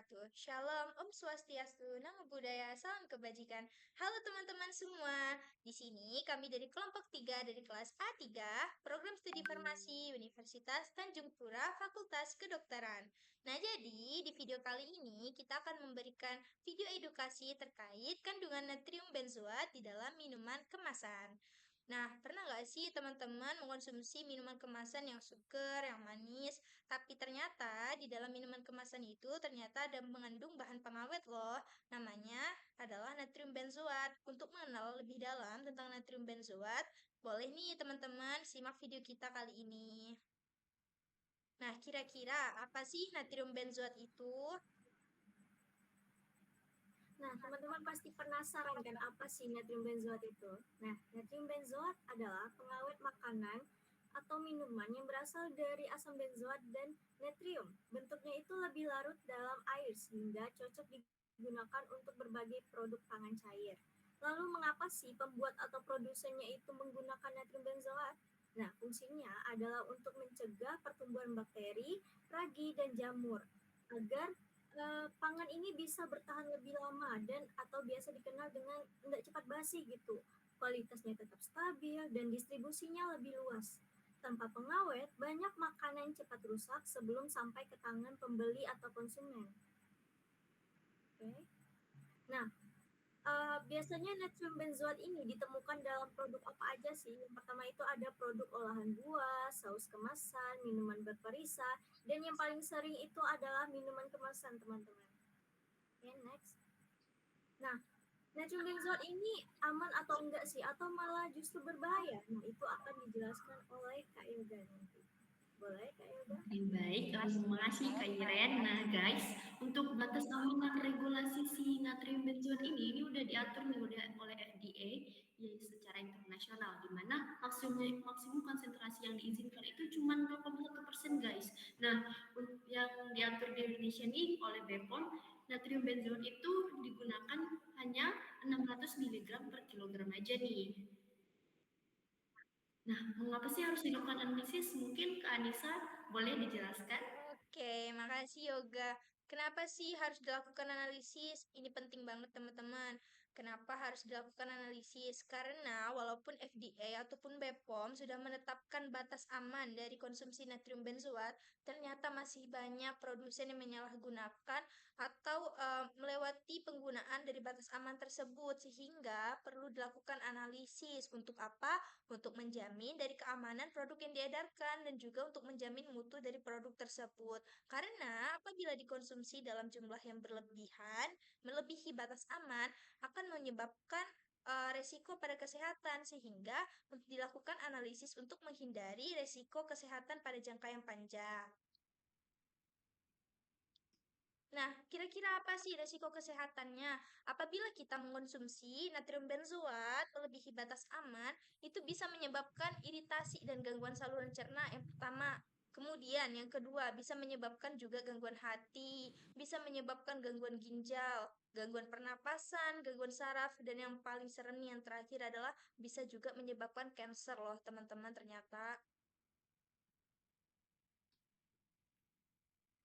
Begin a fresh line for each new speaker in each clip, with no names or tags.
wabarakatuh. Shalom, Om Swastiastu, Namo Buddhaya, Salam Kebajikan. Halo teman-teman semua. Di sini kami dari kelompok 3 dari kelas A3, Program Studi Farmasi Universitas Tanjung Pura, Fakultas Kedokteran. Nah, jadi di video kali ini kita akan memberikan video edukasi terkait kandungan natrium benzoat di dalam minuman kemasan. Nah, pernah nggak sih teman-teman mengonsumsi minuman kemasan yang segar, yang manis, tapi ternyata di dalam minuman kemasan itu ternyata ada mengandung bahan pengawet loh. Namanya adalah natrium benzoat. Untuk mengenal lebih dalam tentang natrium benzoat, boleh nih teman-teman simak video kita kali ini. Nah, kira-kira apa sih natrium benzoat itu?
Nah, teman-teman pasti penasaran kan apa sih natrium benzoat itu? Nah, natrium benzoat adalah pengawet makanan atau minuman yang berasal dari asam benzoat dan natrium. Bentuknya itu lebih larut dalam air sehingga cocok digunakan untuk berbagai produk pangan cair. Lalu mengapa sih pembuat atau produsennya itu menggunakan natrium benzoat? Nah, fungsinya adalah untuk mencegah pertumbuhan bakteri, ragi, dan jamur agar pangan ini bisa bertahan lebih lama dan atau biasa dikenal dengan tidak cepat basi gitu. Kualitasnya tetap stabil dan distribusinya lebih luas. Tanpa pengawet, banyak makanan cepat rusak sebelum sampai ke tangan pembeli atau konsumen. Oke. Nah, biasanya natrium benzoat ini ditemukan dalam produk apa aja sih? Yang pertama itu ada produk olahan buah, saus kemasan, minuman berperisa, dan yang paling sering itu adalah minuman kemasan, teman-teman. Oke, next. Nah, natrium benzoat ini aman atau enggak sih? Atau malah justru berbahaya? Nah, itu akan dijelaskan oleh Kak Yoga nanti. Boleh, Kak Yoga?
Baik, terima kasih Kak Iren. Nah guys, untuk batas aman regulasi si natrium benzoat ini udah diatur nih oleh FDA ya, secara internasional, di mana maksimum konsentrasi yang diizinkan itu cuma 0,1% guys. Nah, yang diatur di Indonesia nih oleh BPOM, natrium benzoat itu digunakan hanya 600 mg per kilogram aja nih. Nah, mengapa sih harus dilakukan analisis? Mungkin Kak Anissa boleh dijelaskan?
Oke, makasih Yoga. Kenapa sih harus dilakukan analisis? Ini penting banget teman-teman. Kenapa harus dilakukan analisis? Karena walaupun FDA ataupun BPOM sudah menetapkan batas aman dari konsumsi natrium benzoat, ternyata masih banyak produsen yang menyalahgunakan atau melewati penggunaan dari batas aman tersebut, sehingga perlu dilakukan analisis. Untuk apa? Untuk menjamin dari keamanan produk yang diedarkan dan juga untuk menjamin mutu dari produk tersebut. Karena apabila dikonsumsi dalam jumlah yang berlebihan, melebihi batas aman, akan menyebabkan resiko pada kesehatan sehingga untuk dilakukan analisis untuk menghindari resiko kesehatan pada jangka yang panjang. Nah, kira-kira apa sih resiko kesehatannya? Apabila kita mengonsumsi natrium benzoat melebihi batas aman, itu bisa menyebabkan iritasi dan gangguan saluran cerna yang pertama. Kemudian yang kedua bisa menyebabkan juga gangguan hati, bisa menyebabkan gangguan ginjal, gangguan pernapasan, gangguan saraf, dan yang paling serem yang terakhir adalah bisa juga menyebabkan kanker loh teman-teman ternyata.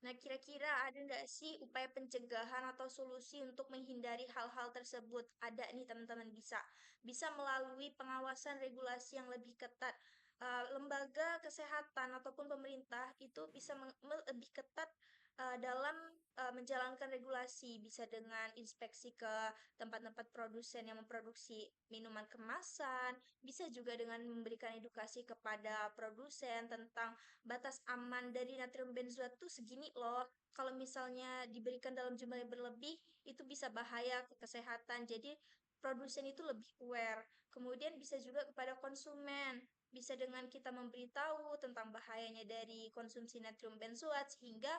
Nah, kira-kira ada nggak sih upaya pencegahan atau solusi untuk menghindari hal-hal tersebut? Ada nih teman-teman bisa. Bisa melalui pengawasan regulasi yang lebih ketat. Lembaga kesehatan ataupun pemerintah itu bisa lebih ketat dalam menjalankan regulasi. Bisa dengan inspeksi ke tempat-tempat produsen yang memproduksi minuman kemasan. Bisa juga dengan memberikan edukasi kepada produsen tentang batas aman dari natrium benzoat tuh segini loh. Kalau misalnya diberikan dalam jumlah yang berlebih, itu bisa bahaya ke kesehatan. Jadi produsen itu lebih aware. Kemudian bisa juga kepada konsumen. Bisa dengan kita memberitahu tentang bahayanya dari konsumsi natrium benzoat sehingga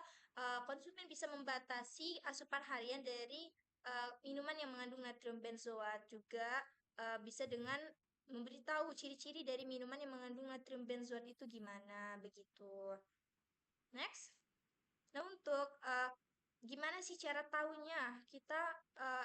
konsumen bisa membatasi asupan harian dari minuman yang mengandung natrium benzoat. Juga bisa dengan memberitahu ciri-ciri dari minuman yang mengandung natrium benzoat itu gimana begitu. Next. Nah, untuk gimana Gimana sih cara tahunya kita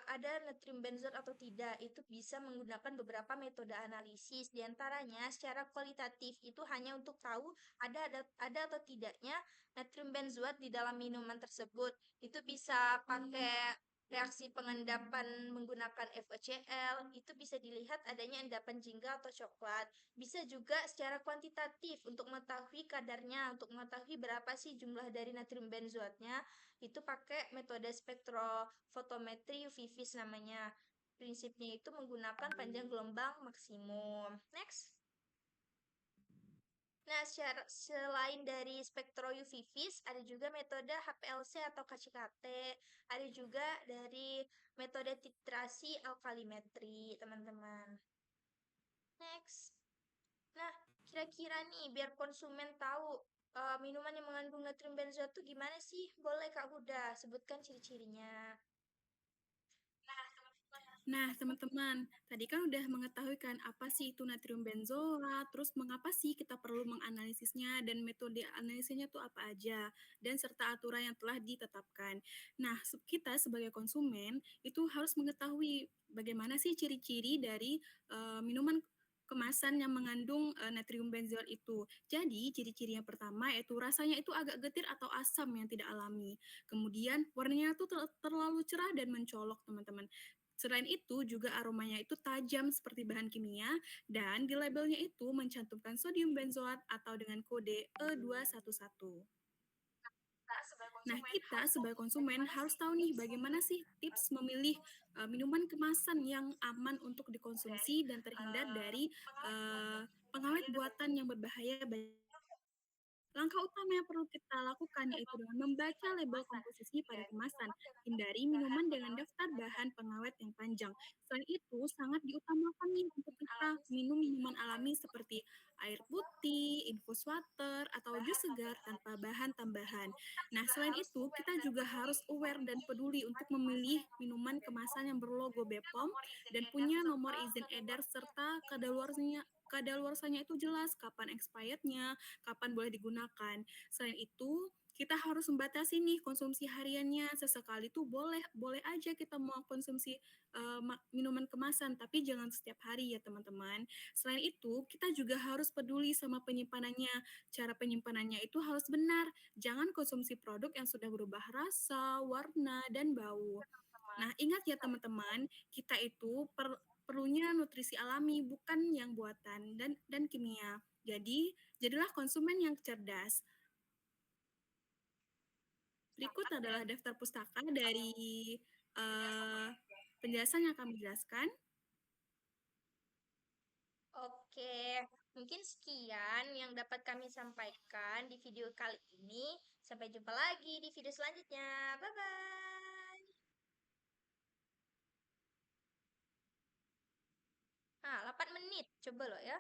ada natrium benzot atau tidak? Itu bisa menggunakan beberapa metode analisis. Di antaranya secara kualitatif itu hanya untuk tahu ada atau tidaknya natrium benzoat di dalam minuman tersebut. Itu bisa pakai reaksi pengendapan menggunakan FeCl, itu bisa dilihat adanya endapan jingga atau coklat. Bisa juga secara kuantitatif untuk mengetahui kadarnya, untuk mengetahui berapa sih jumlah dari natrium benzoatnya, itu pakai metode spektrofotometri UV-Vis namanya. Prinsipnya itu menggunakan panjang gelombang maksimum. Next. Nah, selain dari spektro UV-Vis, ada juga metode HPLC atau KCKT. Ada juga dari metode titrasi alkalimetri, teman-teman. Next. Nah, kira-kira nih, biar konsumen tahu minuman yang mengandung natrium benzoat itu gimana sih? Boleh Kak Huda sebutkan ciri-cirinya.
Nah, teman-teman, tadi kan udah mengetahui kan apa sih itu natrium benzoat, terus mengapa sih kita perlu menganalisisnya dan metode analisisnya tuh apa aja, dan serta aturan yang telah ditetapkan. Nah, kita sebagai konsumen itu harus mengetahui bagaimana sih ciri-ciri dari minuman kemasan yang mengandung natrium benzoat itu. Jadi, ciri-ciri yang pertama yaitu rasanya itu agak getir atau asam yang tidak alami. Kemudian, warnanya tuh terlalu cerah dan mencolok, teman-teman. Selain itu, juga aromanya itu tajam seperti bahan kimia, dan di labelnya itu mencantumkan sodium benzoat atau dengan kode E211. Nah, kita sebagai konsumen harus tahu nih bagaimana sih tips memilih minuman kemasan yang aman untuk dikonsumsi dan terhindar dari pengawet buatan yang berbahaya bagi. Langkah utama yang perlu kita lakukan yaitu dengan membaca label komposisi pada kemasan. Hindari minuman dengan daftar bahan pengawet yang panjang. Selain itu, sangat diutamakan nih untuk kita minum minuman alami seperti air putih, infus water, atau jus segar tanpa bahan tambahan. Nah, selain itu, kita juga harus aware dan peduli untuk memilih minuman kemasan yang berlogo BPOM dan punya nomor izin edar serta kadaluarsanya itu jelas kapan expirednya, kapan boleh digunakan. Selain itu, kita harus membatasi nih konsumsi hariannya. Sesekali tuh boleh aja kita mau konsumsi minuman kemasan, tapi jangan setiap hari ya teman-teman. Selain itu, kita juga harus peduli sama penyimpanannya. Cara penyimpanannya itu harus benar. Jangan konsumsi produk yang sudah berubah rasa, warna, dan bau. Nah, ingat ya teman-teman, kita itu perlunya nutrisi alami, bukan yang buatan dan kimia. Jadi, jadilah konsumen yang cerdas. Berikut adalah daftar pustaka dari penjelasan yang kami jelaskan.
Oke, mungkin sekian yang dapat kami sampaikan di video kali ini. Sampai jumpa lagi di video selanjutnya. Bye-bye. 8 menit. Coba loh ya.